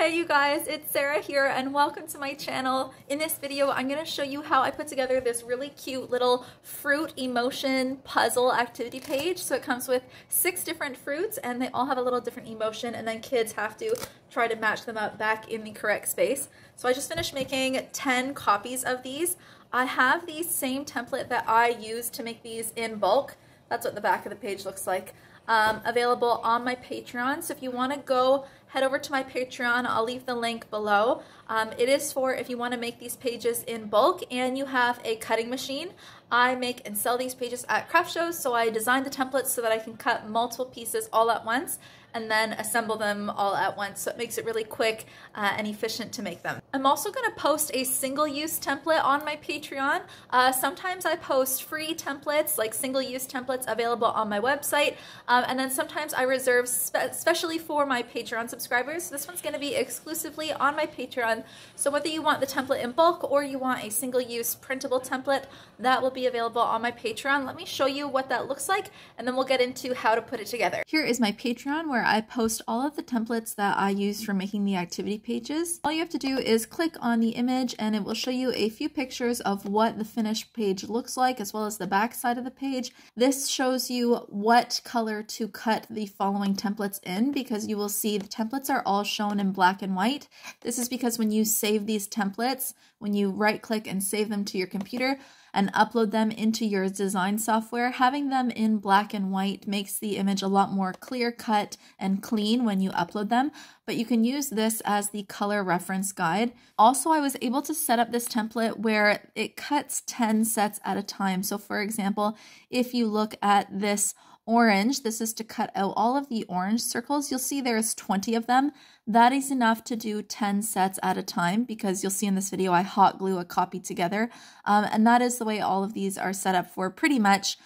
Hey you guys, it's Sarah here and welcome to my channel. In this video, I'm going to show you how I put together this really cute little fruit emotion puzzle activity page. So it comes with 6 different fruits and they all have a little different emotion, and then kids have to try to match them up back in the correct space. So I just finished making 10 copies of these. I have the same template that I used to make these in bulk. That's what the back of the page looks like. Available on my Patreon. So if you want to go head over to my Patreon, I'll leave the link below. It is for if you want to make these pages in bulk and you have a cutting machine. I make and sell these pages at craft shows, so I designed the templates so that I can cut multiple pieces all at once and then assemble them all at once, so it makes it really quick and efficient to make them. I'm also going to post a single-use template on my Patreon. Sometimes I post free templates, like single-use templates available on my website, and then sometimes I reserve specially for my Patreon subscribers. So this one's going to be exclusively on my Patreon, so whether you want the template in bulk or you want a single-use printable template, that will be available on my Patreon. Let me show you what that looks like, and then we'll get into how to put it together. Here is my Patreon, where I post all of the templates that I use for making the activity pages. All you have to do is click on the image and it will show you a few pictures of what the finished page looks like, as well as the back side of the page. This shows you what color to cut the following templates in, because you will see the templates are all shown in black and white. This is because when you save these templates, when you right click and save them to your computer and upload them into your design software, having them in black and white makes the image a lot more clear cut and clean when you upload them, but you can use this as the color reference guide. Also, I was able to set up this template where it cuts 10 sets at a time. So for example, if you look at this orange, this is to cut out all of the orange circles. You'll see there's 20 of them. That is enough to do 10 sets at a time, because you'll see in this video I hot glue a copy together, and that is the way all of these are set up for pretty much.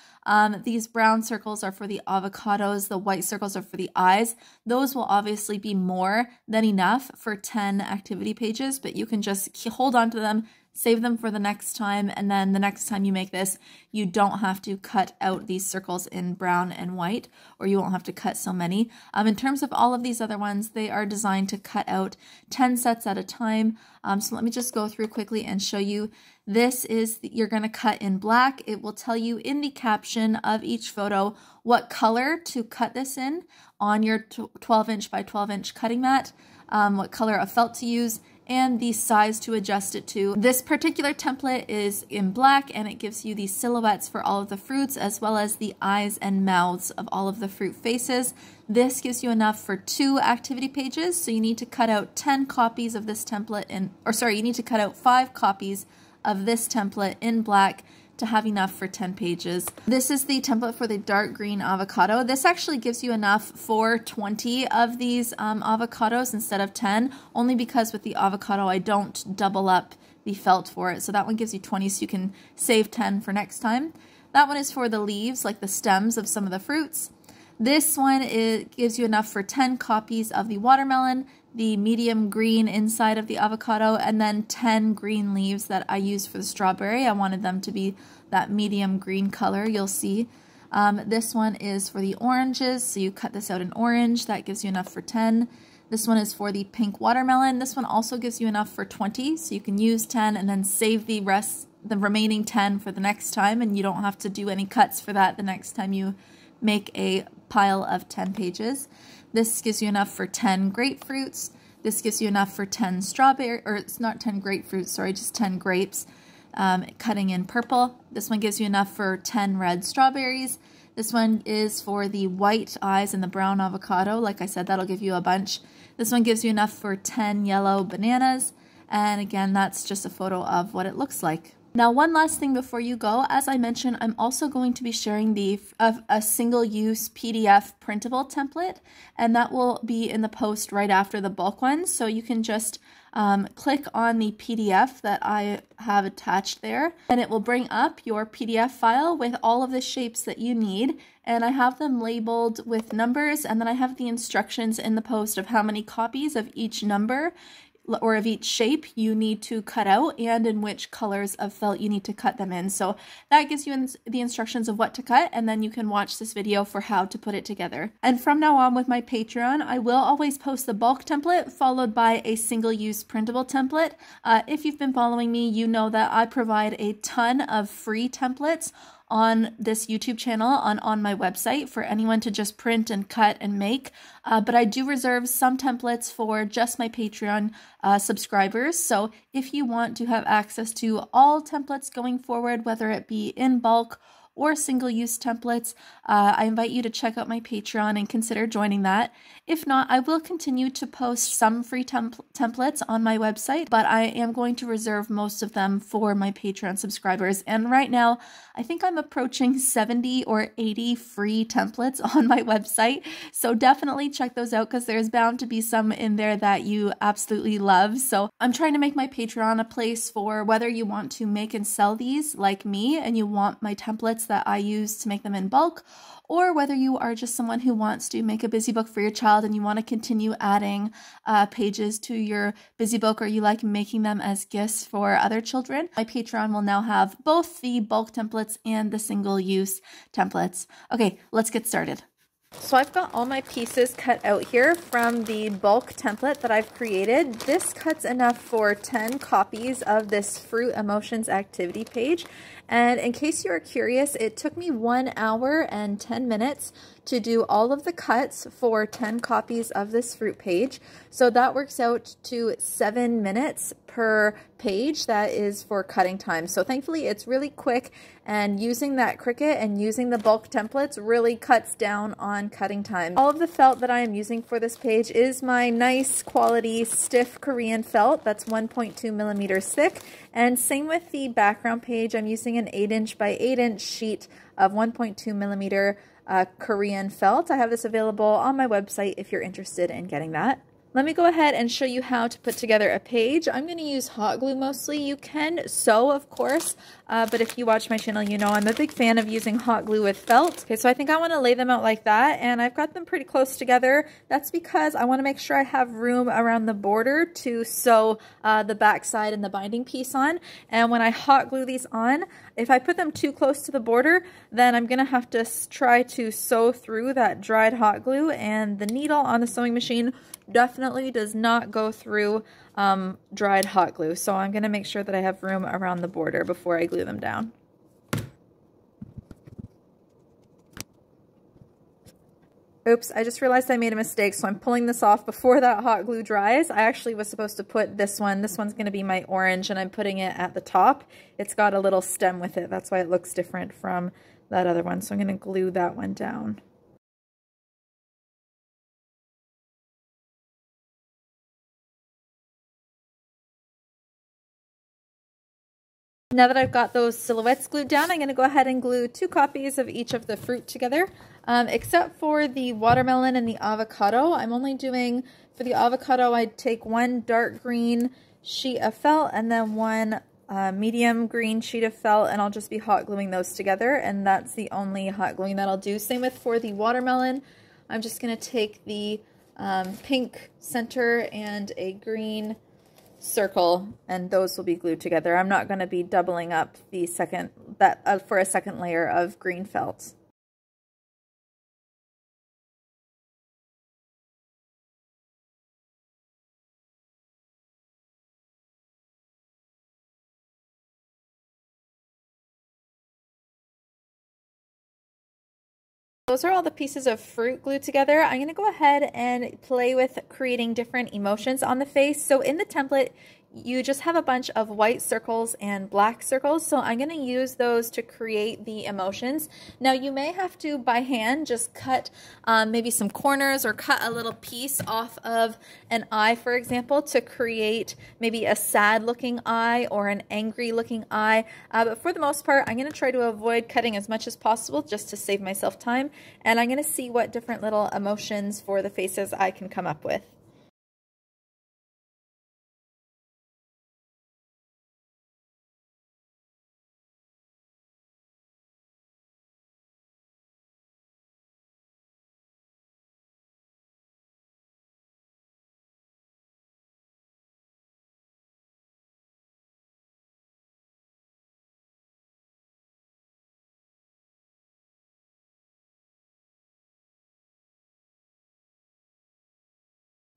These brown circles are for the avocados, the white circles are for the eyes. Those will obviously be more than enough for 10 activity pages, but you can just hold on to them, save them for the next time, and then the next time you make this, you don't have to cut out these circles in brown and white, or you won't have to cut so many. In terms of all of these other ones, they are designed to cut out 10 sets at a time. So let me just go through quickly and show you. This is, you're going to cut in black. It will tell you in the caption of each photo what color to cut this in on your 12-inch by 12-inch cutting mat, what color of felt to use, and the size to adjust it to. This particular template is in black, and it gives you the silhouettes for all of the fruits, as well as the eyes and mouths of all of the fruit faces. This gives you enough for 2 activity pages, so you need to cut out 10 copies of this template you need to cut out 5 copies of this template in black to have enough for 10 pages. This is the template for the dark green avocado. This actually gives you enough for 20 of these avocados instead of 10, only because with the avocado I don't double up the felt for it. So that one gives you 20, so you can save 10 for next time. That one is for the leaves, like the stems of some of the fruits. This one gives you enough for 10 copies of the watermelon, the medium green inside of the avocado, and then 10 green leaves that I use for the strawberry. I wanted them to be that medium green color, you'll see. This one is for the oranges, so you cut this out in orange. That gives you enough for 10. This one is for the pink watermelon. This one also gives you enough for 20, so you can use 10 and then save the remaining 10 for the next time, and you don't have to do any cuts for that the next time you make a pile of 10 pages. This gives you enough for 10 grapefruits. This gives you enough for 10 strawberry, or it's not 10 grapefruits, sorry, just 10 grapes, cutting in purple. This one gives you enough for 10 red strawberries. This one is for the white eyes and the brown avocado. Like I said, that'll give you a bunch. This one gives you enough for 10 yellow bananas. And again, that's just a photo of what it looks like. Now, one last thing before you go, as I mentioned, I'm also going to be sharing a single-use PDF printable template, and that will be in the post right after the bulk one. So you can just click on the PDF that I have attached there, and it will bring up your PDF file with all of the shapes that you need. And I have them labeled with numbers, and then I have the instructions in the post of how many copies of each number or of each shape you need to cut out and in which colors of felt you need to cut them in. So that gives you the instructions of what to cut, and then you can watch this video for how to put it together. And from now on with my Patreon, I will always post the bulk template followed by a single-use printable template. If you've been following me, you know that I provide a ton of free templates on this YouTube channel, on my website, for anyone to just print and cut and make. But I do reserve some templates for just my Patreon subscribers. So if you want to have access to all templates going forward, whether it be in bulk or single-use templates, I invite you to check out my Patreon and consider joining that. If not, I will continue to post some free templates on my website, but I am going to reserve most of them for my Patreon subscribers. And right now, I think I'm approaching 70 or 80 free templates on my website. So definitely check those out, because there's bound to be some in there that you absolutely love. So I'm trying to make my Patreon a place for whether you want to make and sell these like me and you want my templates that I use to make them in bulk, or whether you are just someone who wants to make a busy book for your child and you want to continue adding pages to your busy book, or you like making them as gifts for other children. My Patreon will now have both the bulk templates and the single-use templates. Okay, let's get started. So I've got all my pieces cut out here from the bulk template that I've created. This cuts enough for 10 copies of this Fruit Emotions activity page. And in case you are curious, it took me 1 hour and 10 minutes to do all of the cuts for 10 copies of this fruit page. So that works out to 7 minutes per page. That is for cutting time. So thankfully it's really quick, and using that Cricut and using the bulk templates really cuts down on cutting time. All of the felt that I am using for this page is my nice quality stiff Korean felt that's 1.2 millimeters thick. And same with the background page, I'm using an 8" by 8" sheet of 1.2 millimeter Korean felt. I have this available on my website if you're interested in getting that. Let me go ahead and show you how to put together a page. I'm going to use hot glue mostly. You can sew, of course, but if you watch my channel, you know I'm a big fan of using hot glue with felt. Okay, so I think I want to lay them out like that, and I've got them pretty close together. That's because I want to make sure I have room around the border to sew the back side and the binding piece on. And when I hot glue these on, if I put them too close to the border, then I'm going to have to try to sew through that dried hot glue, and the needle on the sewing machine definitely does not go through dried hot glue. So I'm going to make sure that I have room around the border before I glue them down. Oops, I just realized I made a mistake, so I'm pulling this off before that hot glue dries. I actually was supposed to put this one. This one's going to be my orange, and I'm putting it at the top. It's got a little stem with it. That's why it looks different from that other one. So I'm going to glue that one down. Now that I've got those silhouettes glued down, I'm going to go ahead and glue 2 copies of each of the fruit together. Except for the watermelon and the avocado, I'm only doing, for the avocado, I'd take 1 dark green sheet of felt and then 1 medium green sheet of felt, and I'll just be hot gluing those together, and that's the only hot gluing that I'll do. Same with for the watermelon. I'm just going to take the pink center and a green circle, and those will be glued together. I'm not going to be doubling up the second for a second layer of green felt. Those are all the pieces of fruit glued together. I'm going to go ahead and play with creating different emotions on the face. So in the template, you just have a bunch of white circles and black circles. So I'm going to use those to create the emotions. Now you may have to, by hand, just cut maybe some corners or cut a little piece off of an eye, for example, to create maybe a sad looking eye or an angry looking eye. But for the most part, I'm going to try to avoid cutting as much as possible just to save myself time. And I'm going to see what different little emotions for the faces I can come up with.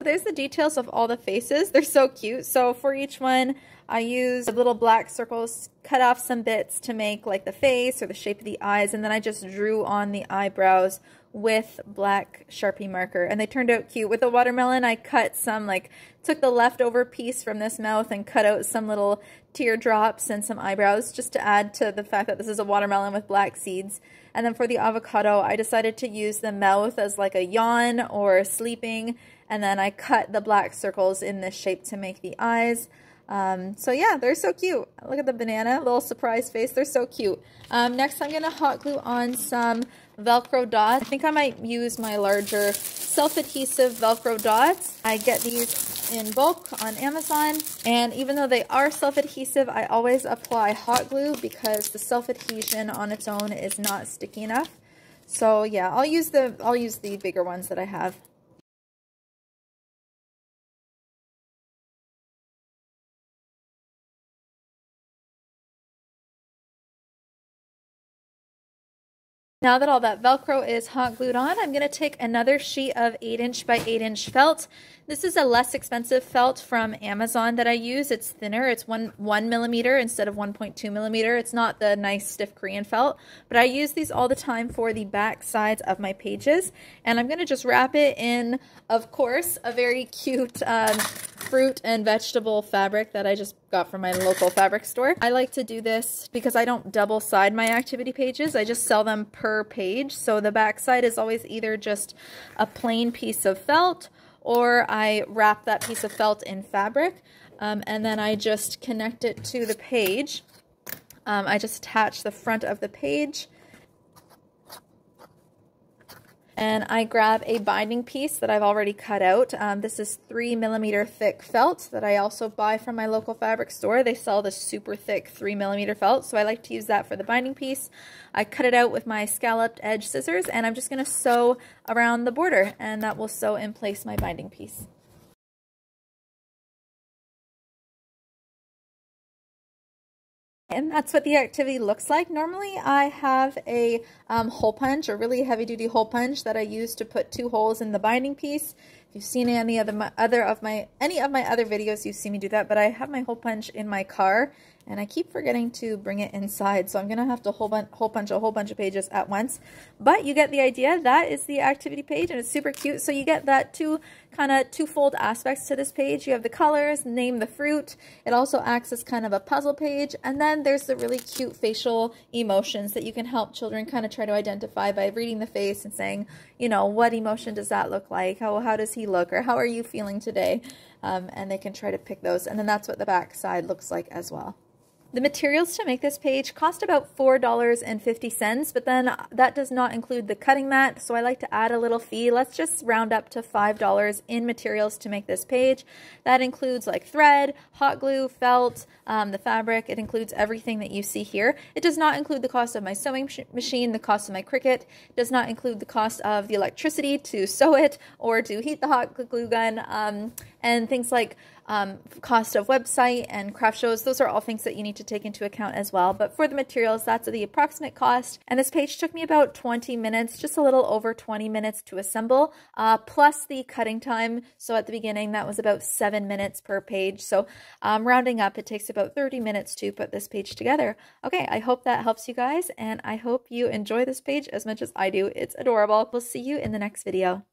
There's the details of all the faces. They're so cute. So for each one, I used little black circles, cut off some bits to make like the face or the shape of the eyes, and then I just drew on the eyebrows with black Sharpie marker, and they turned out cute. With the watermelon, I cut some, like, took the leftover piece from this mouth and cut out some little teardrops and some eyebrows just to add to the fact that this is a watermelon with black seeds. And then for the avocado, I decided to use the mouth as like a yawn or sleeping, and then I cut the black circles in this shape to make the eyes. So yeah, they're so cute. Look at the banana, little surprise face. They're so cute. Next, I'm going to hot glue on some Velcro dots. I think I might use my larger self-adhesive Velcro dots. I get these in bulk on Amazon, and even though they are self-adhesive, I always apply hot glue because the self-adhesion on its own is not sticky enough. So yeah, I'll use the bigger ones that I have. Now that all that Velcro is hot glued on, I'm going to take another sheet of 8" by 8" felt. This is a less expensive felt from Amazon that I use. It's thinner. It's 1 millimeter instead of 1.2 millimeter. It's not the nice stiff Korean felt, but I use these all the time for the back sides of my pages. And I'm going to just wrap it in, of course, a very cute fruit and vegetable fabric that I just got from my local fabric store. I like to do this because I don't double side my activity pages. I just sell them per page. So the back side is always either just a plain piece of felt, or I wrap that piece of felt in fabric, and then I just connect it to the page. I just attach the front of the page, and I grab a binding piece that I've already cut out. This is 3 millimeter thick felt that I also buy from my local fabric store. They sell the super thick 3 millimeter felt, so I like to use that for the binding piece. I cut it out with my scalloped edge scissors, and I'm just going to sew around the border, and that will sew in place my binding piece. And that's what the activity looks like. Normally I have a hole punch, a really heavy duty hole punch that I use to put 2 holes in the binding piece. If you've seen any of my other videos, you've seen me do that, but I have my hole punch in my car and I keep forgetting to bring it inside, so I'm going to have to hole punch a whole bunch of pages at once. But you get the idea. That is the activity page, and it's super cute. So you get that twofold aspects to this page. You have the colors, name the fruit. It also acts as kind of a puzzle page, and then there's the really cute facial emotions that you can help children kind of try to identify by reading the face and saying, you know, what emotion does that look like? How does he look? Or how are you feeling today? And they can try to pick those, and then that's what the back side looks like as well. The materials to make this page cost about $4.50, but then that does not include the cutting mat, so I like to add a little fee. Let's just round up to $5 in materials to make this page. That includes like thread, hot glue, felt, the fabric. It includes everything that you see here. It does not include the cost of my sewing machine, the cost of my Cricut. It does not include the cost of the electricity to sew it or to heat the hot glue gun, and things like cost of website and craft shows. Those are all things that you need to take into account as well. But for the materials, that's the approximate cost. And this page took me about 20 minutes, just a little over 20 minutes to assemble, plus the cutting time. So at the beginning, that was about 7 minutes per page. So rounding up, it takes about 30 minutes to put this page together. Okay, I hope that helps you guys, and I hope you enjoy this page as much as I do. It's adorable. We'll see you in the next video.